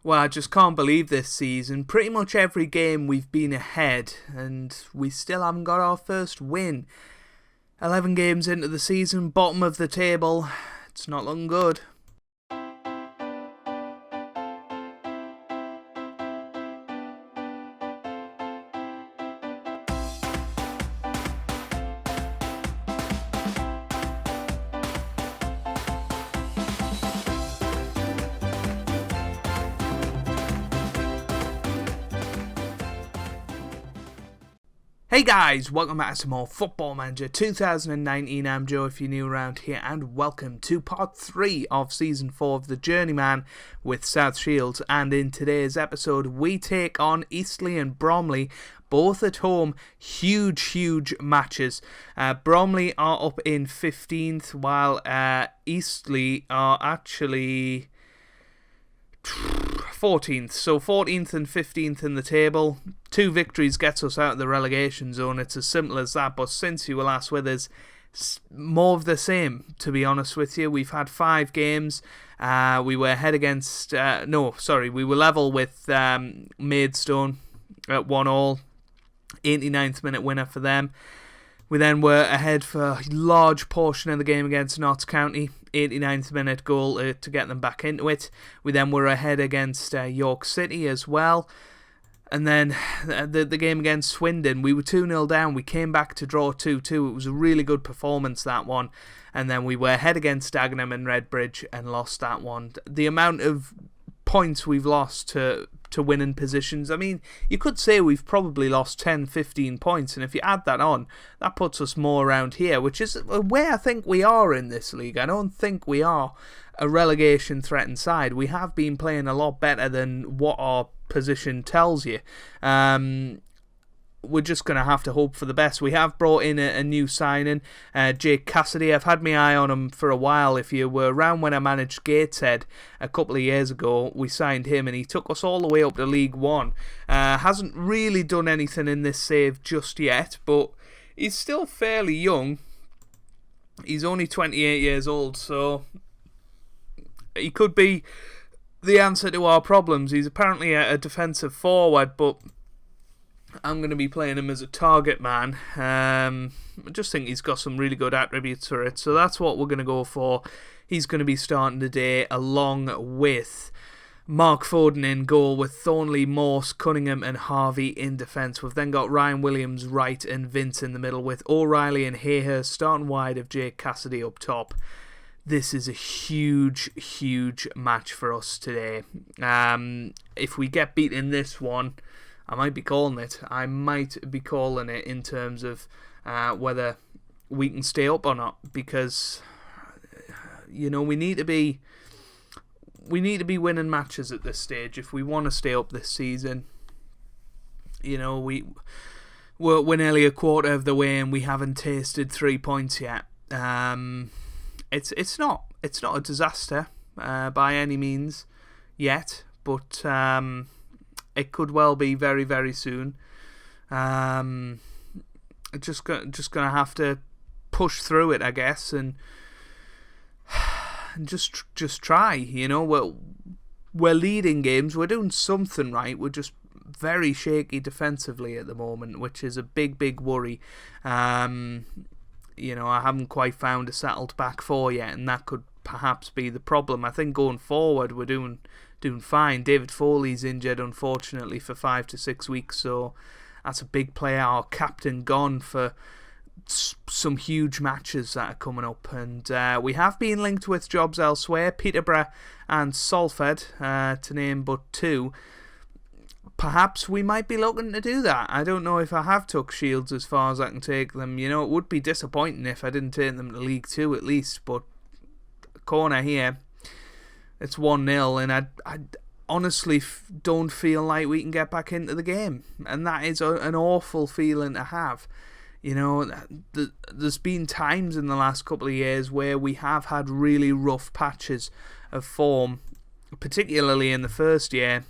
Well, I just can't believe this season. Pretty much every game we've been ahead, and we still haven't got our first win. 11 games into the season, bottom of the table. It's not looking good. Hey guys, welcome back to some more Football Manager 2019. I'm Joe if you're new around here, and welcome to part 3 of season 4 of the Journeyman with South Shields. And in today's episode we take on Eastleigh and Bromley, both at home. Huge matches. Bromley are up in 15th while Eastleigh are actually 14th, so 14th and 15th in the table. 2 victories gets us out of the relegation zone. It's as simple as that. But since you were last with us, more of the same, to be honest with you. We've had 5 games. We were ahead against we were level with Maidstone at 1-1. 89th minute winner for them. We then were ahead for a large portion of the game against Notts County. 89th minute goal to get them back into it. We then were ahead against York City as well. And then the game against Swindon, we were 2-0 down. We came back to draw 2-2. It was a really good performance, that one. And then we were ahead against Dagenham and Redbridge and lost that one. The amount of points we've lost to winning positions, I mean, you could say we've probably lost 10-15 points, and if you add that on, that puts us more around here, which is where I think we are in this league. I don't think we are a relegation threatened side. We have been playing a lot better than what our position tells you. We're just going to have to hope for the best. We have brought in a new signing, Jake Cassidy. I've had my eye on him for a while. If you were around when I managed Gateshead a couple of years ago, we signed him and he took us all the way up to League One. Hasn't really done anything in this save just yet, but he's still fairly young. He's only 28 years old, so he could be the answer to our problems. He's apparently a defensive forward, but I'm going to be playing him as a target man. I just think he's got some really good attributes for it, so that's what we're going to go for. He's going to be starting today along with Mark Foden in goal, with Thornley, Morse, Cunningham and Harvey in defence. We've then got Ryan Williams right and Vince in the middle, with O'Reilly and Hayhurst starting wide of Jake Cassidy up top. This is a huge match for us today. If we get beat in this one, I might be calling it. I might be calling it in terms of whether we can stay up or not, because we need to be winning matches at this stage if we want to stay up this season. We're nearly a quarter of the way and we haven't tasted 3 points yet. It's not a disaster by any means yet, but it could well be very, very soon. Just gonna have to push through it, I guess, and just try. We're leading games. We're doing something right. We're just very shaky defensively at the moment, which is a big worry. I haven't quite found a settled back four yet, and that could perhaps be the problem. I think going forward we're doing fine. David Foley's injured, unfortunately, for 5 to 6 weeks, so that's a big player. Our captain gone for some huge matches that are coming up, and we have been linked with jobs elsewhere, Peterborough and Salford, to name but 2. Perhaps we might be looking to do that. I don't know if I have took Shields as far as I can take them. It would be disappointing if I didn't take them to League 2 at least, but corner here, it's 1-0, and I honestly don't feel like we can get back into the game, and that is an awful feeling to have. There's been times in the last couple of years where we have had really rough patches of form, particularly in the first year,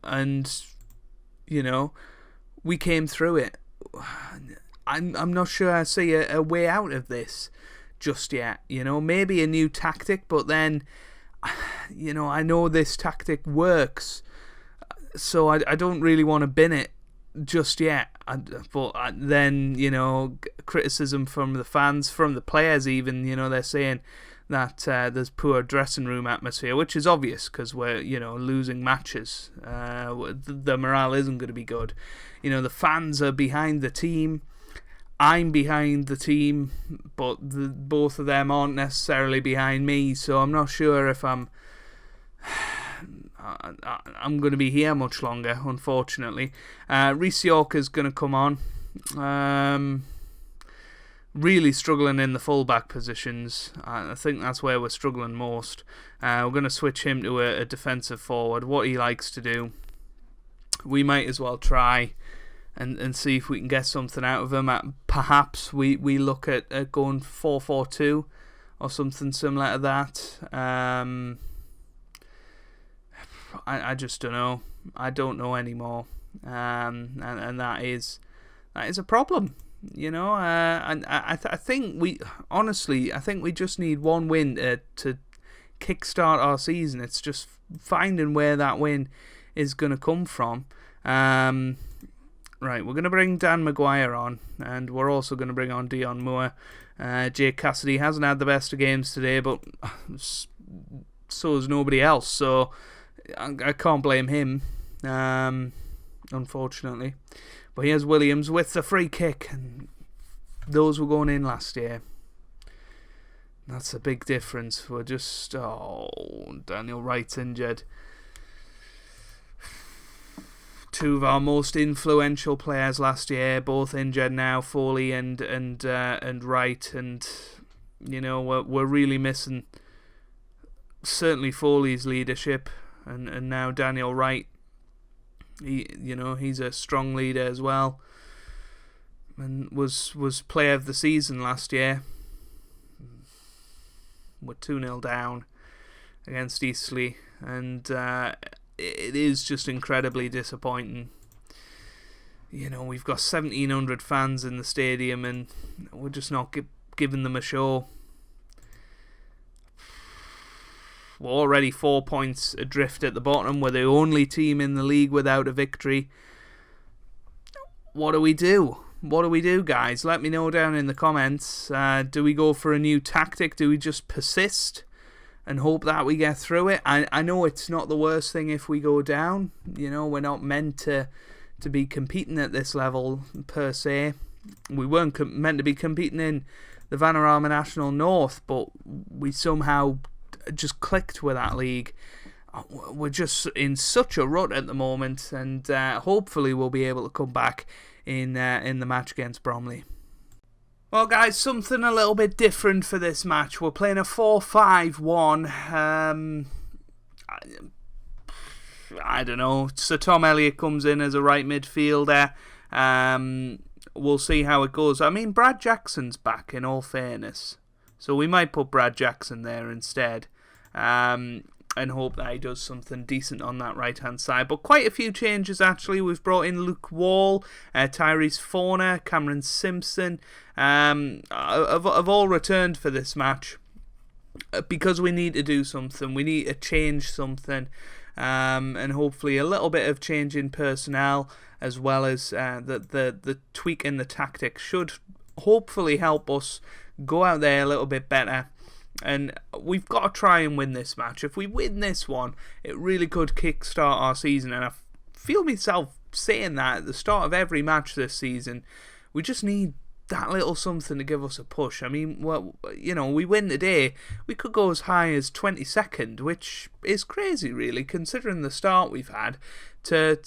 and we came through it. I'm not sure I see a way out of this just yet. Maybe a new tactic, but then I know this tactic works, so I don't really want to bin it just yet. But then, criticism from the fans, from the players even, they're saying that there's poor dressing room atmosphere, which is obvious because we're, losing matches. The morale isn't going to be good. The fans are behind the team. I'm behind the team, but both of them aren't necessarily behind me, so I'm not sure if I'm going to be here much longer, unfortunately. Reece York is going to come on. Really struggling in the fullback positions. I think that's where we're struggling most. We're going to switch him to a defensive forward, what he likes to do. We might as well try and see if we can get something out of him. Perhaps we look at going 4-4-2 or something similar to that. I just don't know. I don't know anymore. And that is a problem. And I think we just need one win to kickstart our season. It's just finding where that win is going to come from. Right, we're going to bring Dan Maguire on, and we're also going to bring on Dion Moore. Jake Cassidy hasn't had the best of games today, but so has nobody else, so I can't blame him, unfortunately. But here's Williams with the free kick, and those were going in last year. That's a big difference. We're just... Daniel Wright's injured. Two of our most influential players last year, both injured now, Foley and Wright, and we're really missing certainly Foley's leadership, and now Daniel Wright. He's a strong leader as well, and was player of the season last year. We're 2-0 down against Eastleigh, and it is just incredibly disappointing. We've got 1,700 fans in the stadium, and we're just not giving them a show. We're already 4 points adrift at the bottom. We're the only team in the league without a victory. What do we do? What do we do, guys? Let me know down in the comments. Do we go for a new tactic? Do we just persist and hope that we get through it? I know it's not the worst thing if we go down. We're not meant to be competing at this level per se. We weren't meant to be competing in the Vanarama National North, but we somehow just clicked with that league. We're just in such a rut at the moment, and hopefully we'll be able to come back in the match against Bromley. Well, guys, something a little bit different for this match. We're playing a 4-5-1. I don't know. Sir Tom Elliott comes in as a right midfielder. We'll see how it goes. I mean, Brad Jackson's back, in all fairness, so we might put Brad Jackson there instead. And hope that he does something decent on that right-hand side. But quite a few changes, actually. We've brought in Luke Wall, Tyrese Forner, Cameron Simpson. Have all returned for this match because we need to do something. We need to change something. And hopefully a little bit of change in personnel, as well as the tweak in the tactics, should hopefully help us go out there a little bit better. And we've got to try and win this match. If we win this one, it really could kickstart our season. And I feel myself saying that at the start of every match this season. We just need that little something to give us a push. I mean, we win today, we could go as high as 22nd, which is crazy, really, considering the start we've had. To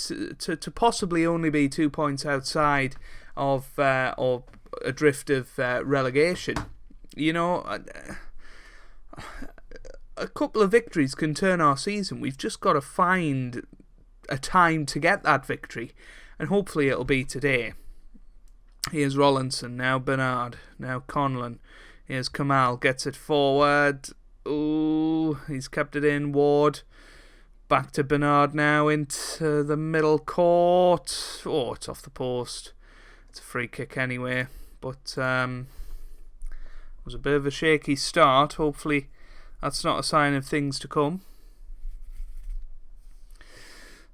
possibly only be 2 points outside of or adrift of relegation. A couple of victories can turn our season. We've just got to find a time to get that victory, and hopefully it'll be today. Here's Rollinson, now Bernard, now Conlon. Here's Kamal, gets it forward. Ooh, he's kept it in. Ward, back to Bernard now, into the middle court. Oh, it's off the post. It's a free kick anyway, but it was a bit of a shaky start. Hopefully that's not a sign of things to come.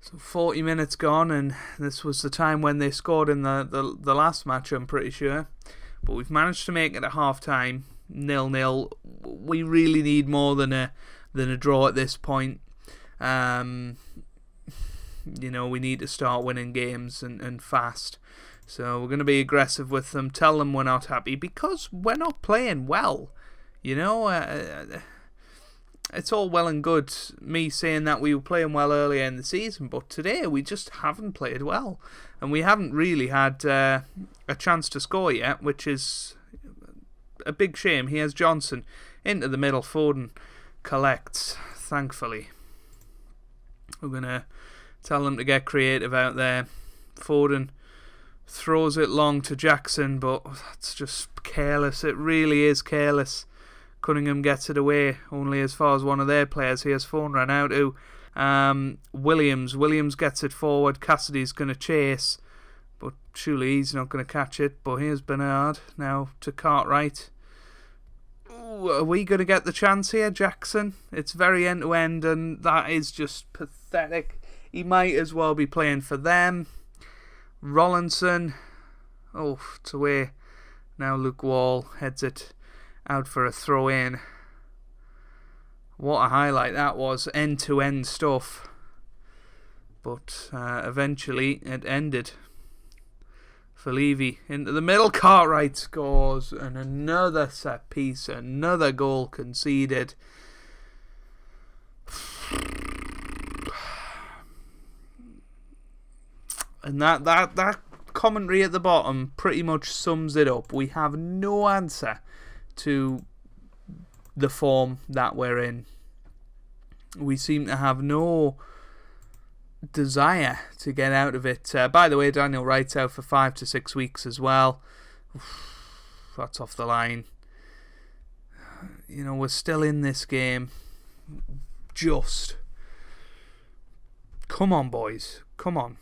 So 40 minutes gone, and this was the time when they scored in the last match, I'm pretty sure. But we've managed to make it at half-time, 0-0. We really need more than a draw at this point. We need to start winning games and fast. So we're going to be aggressive with them, tell them we're not happy, because we're not playing well. It's all well and good me saying that we were playing well earlier in the season, but today we just haven't played well. And we haven't really had a chance to score yet, which is a big shame. Here's Johnson into the middle. Foden collects, thankfully. We're going to tell them to get creative out there. Foden throws it long to Jackson, but that's just careless. It really is careless. Cunningham gets it away, only as far as one of their players. Here's phone ran out to Williams gets it forward. Cassidy's going to chase, but surely he's not going to catch it. But here's Bernard now to Cartwright. Ooh, are we going to get the chance here, Jackson? It's very end to end, and that is just pathetic. He might as well be playing for them. Rollinson, it's away. Now Luke Wall heads it out for a throw in. What a highlight that was, end to end stuff. But eventually it ended. For Levy into the middle, Cartwright scores, and another set piece, another goal conceded. And that commentary at the bottom pretty much sums it up. We have no answer to the form that we're in. We seem to have no desire to get out of it. By the way, Daniel Wright's out for 5 to 6 weeks as well. That's off the line. We're still in this game. Just. Come on, boys. Come on.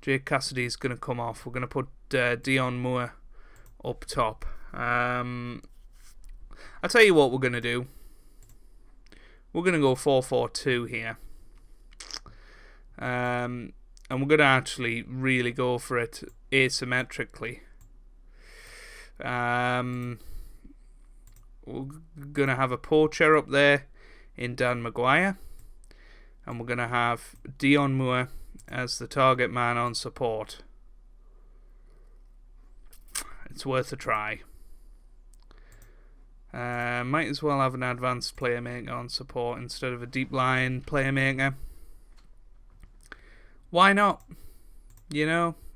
Jake Cassidy's going to come off. We're going to put Dion Moore up top. I'll tell you what we're going to do. We're going to go 4-4-2 here. And we're going to actually really go for it asymmetrically. We're going to have a poacher up there in Dan Maguire. And we're going to have Dion Moore as the target man on support. It's worth a try. Might as well have an advanced playmaker on support instead of a deep line playmaker. Why not?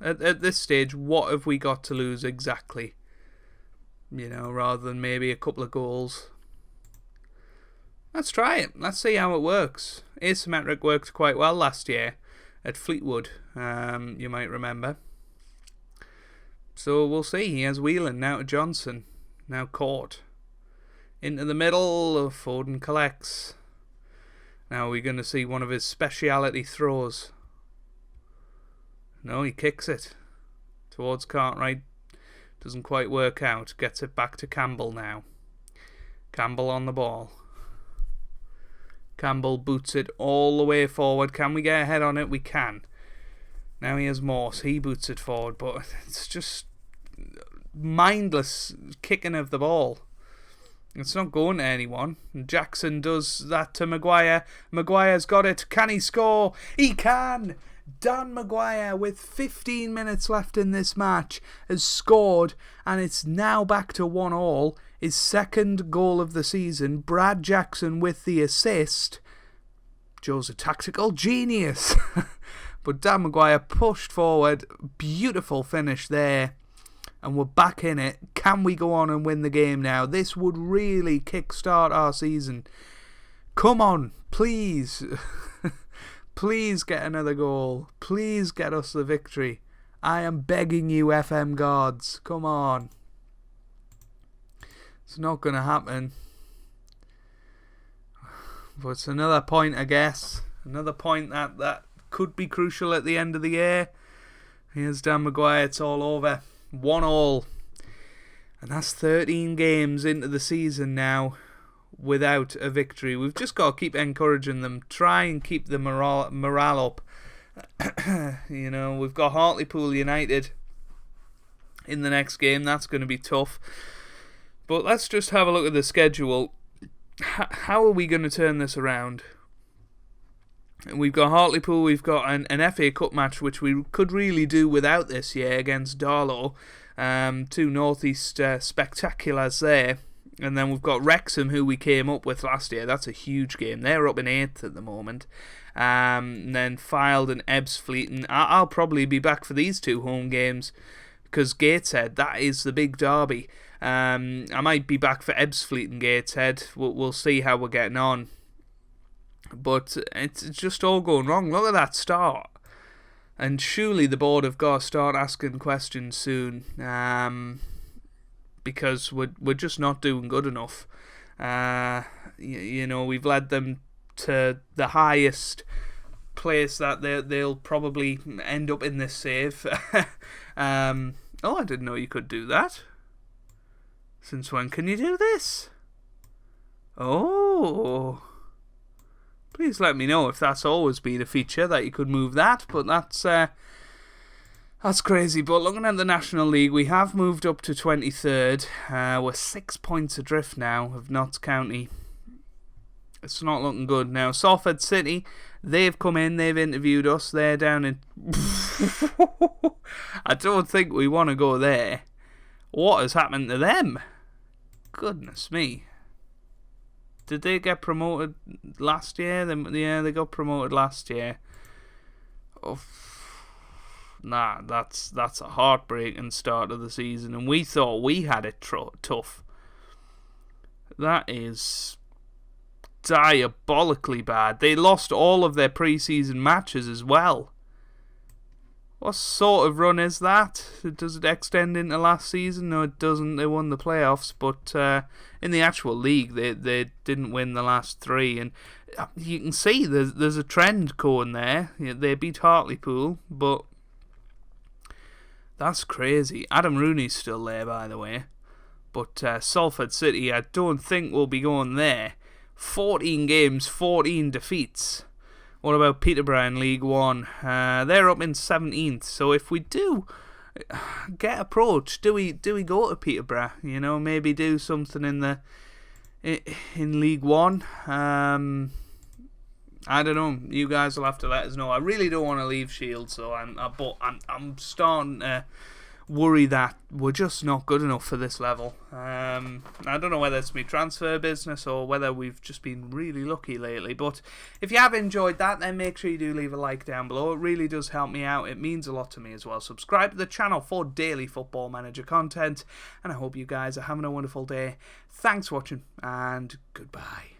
At this stage, what have we got to lose exactly? Rather than maybe a couple of goals. Let's try it. Let's see how it works. Asymmetric worked quite well last year at Fleetwood, you might remember. So we'll see. He has Whelan now to Johnson. Now caught. Into the middle. Foden collects. Now we're going to see one of his speciality throws. No, he kicks it towards Cartwright. Doesn't quite work out. Gets it back to Campbell now. Campbell on the ball. Campbell boots it all the way forward. Can we get ahead on it? We can. Now he has Morse. He boots it forward, but it's just mindless kicking of the ball. It's not going to anyone. Jackson does that to Maguire. Maguire's got it. Can he score? He can! Dan Maguire, with 15 minutes left in this match, has scored, and it's now back to 1-1. His second goal of the season. Brad Jackson with the assist. Joe's a tactical genius. But Dan Maguire pushed forward. Beautiful finish there. And we're back in it. Can we go on and win the game now? This would really kickstart our season. Come on, please. Please get another goal. Please get us the victory. I am begging you, FM gods. Come on. It's not going to happen. But it's another point, I guess. Another point that could be crucial at the end of the year. Here's Dan Maguire. It's all over. 1-1. And that's 13 games into the season now. without a victory. We've just got to keep encouraging them, try and keep the morale up. You know, we've got Hartlepool United in the next game. That's going to be tough. But let's just have a look at the schedule. How are we going to turn this around? We've got Hartlepool, we've got an FA Cup match which we could really do without this year against Darlow. Two North East spectaculars there. And then we've got Wrexham, who we came up with last year. That's a huge game. They're up in 8th at the moment. And then Fylde and Ebbsfleet. And I'll probably be back for these two home games because Gateshead, that is the big derby. I might be back for Ebbsfleet and Gateshead. We'll see how we're getting on. But it's just all going wrong. Look at that start. And surely the board have got to start asking questions soon. Because we're just not doing good enough. You know, we've led them to the highest place that they'll probably end up in this save. Oh, I didn't know you could do that. Since when can you do this? Oh. Please let me know if that's always been a feature that you could move that, but that's crazy. But looking at the National League, we have moved up to 23rd. We're 6 points adrift now of Notts County. It's not looking good now. Salford City, they've come in, they've interviewed us. They're down in... I don't think we want to go there. What has happened to them? Goodness me. Did they get promoted last year? Yeah, they got promoted last year. Oh, nah, that's a heartbreaking start of the season, and we thought we had it tough. That is diabolically bad. They lost all of their pre-season matches as well. What sort of run is that? Does it extend into last season? No, it doesn't. They won the playoffs, but in the actual league, they didn't win the last 3. And you can see there's a trend going there. They beat Hartlepool, but that's crazy. Adam Rooney's still there, by the way. But Salford City, I don't think we'll be going there. 14 games, 14 defeats. What about Peterborough in League One? They're up in 17th. So if we do get approached, do we go to Peterborough? You know, maybe do something in League One. I don't know. You guys will have to let us know. I really don't want to leave Shield, so I'm starting to worry that we're just not good enough for this level. I don't know whether it's my transfer business or whether we've just been really lucky lately, but if you have enjoyed that, then make sure you do leave a like down below. It really does help me out. It means a lot to me as well. Subscribe to the channel for daily Football Manager content, and I hope you guys are having a wonderful day. Thanks for watching, and goodbye.